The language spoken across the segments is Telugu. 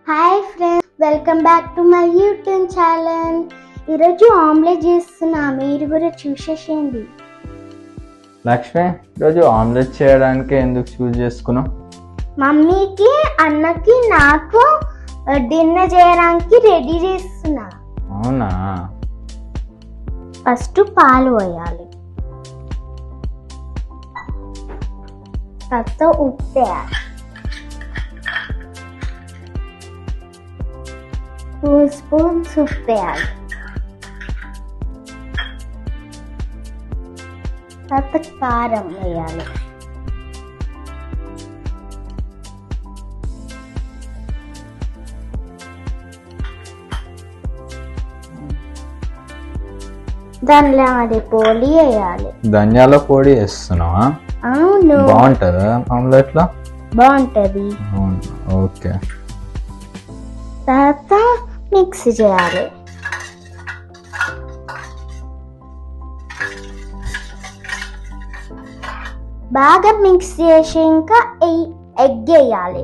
Hi friends, welcome back to my YouTube channel. ఈరోజు ఆమ్లెట్ చేస్తున్నా, మీరు కూడా చూసేసేయండి. లక్ష్మి, ఈరోజు ఆమ్లెట్ చేయడానికి ఎందుకు చూస్ చేసుకున్నావు? మమ్మీకి, అన్నకి, నాకు డిన్నర్ చేయడానికి రెడీ చేస్తున్నా. అవునా? ఫస్ట్ పాలు పోయాలి, తర్వాత ఉప్పు వేయాలి, 2 స్పూన్స్ ఉప్పు వేయాలి, తర్వాత కారం వేయాలి, దానిలో అది పొడి వేయాలి. ధనియాల పొడి వేస్తున్నావా? అవును. బాగుంటుందా ఆమ్లెట్ లో? బాగుంటది. ఓకే. తర్వాత మిక్స్ చేయాలి. బాగా మిక్స్ చేసి ఇంకా ఎగ్ వేయాలి.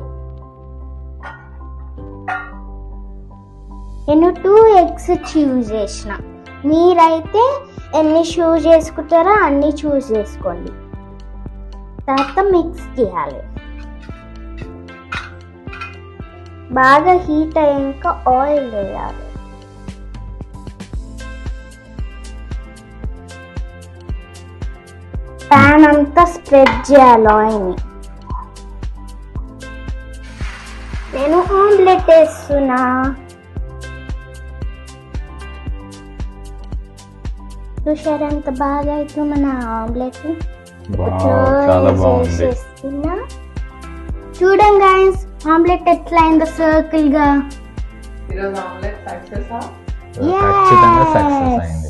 నేను 2 ఎగ్స్ చూస్ చేసిన. మీరైతే ఎన్ని చూస్ చేసుకుంటారో అన్ని చూస్ చేసుకోండి. తర్వాత మిక్స్ చేయాలి. బాగా హీట్ అయ్యాక ఆయిల్ వేయాలి. ప్యాన్ అంతా స్ప్రెడ్ చేయాలి ఆయిల్ని. నేను ఆమ్లెట్ వేస్తున్నా. చూసారా ఎంత బాగా అయితే మన ఆమ్లెట్. చాలా బాగుంది. చూడండి గైస్, ఆమ్లెట్ ఎట్లా అయిందో సర్కిల్ గా. ఖచ్చితంగా సక్సెస్ అయింది.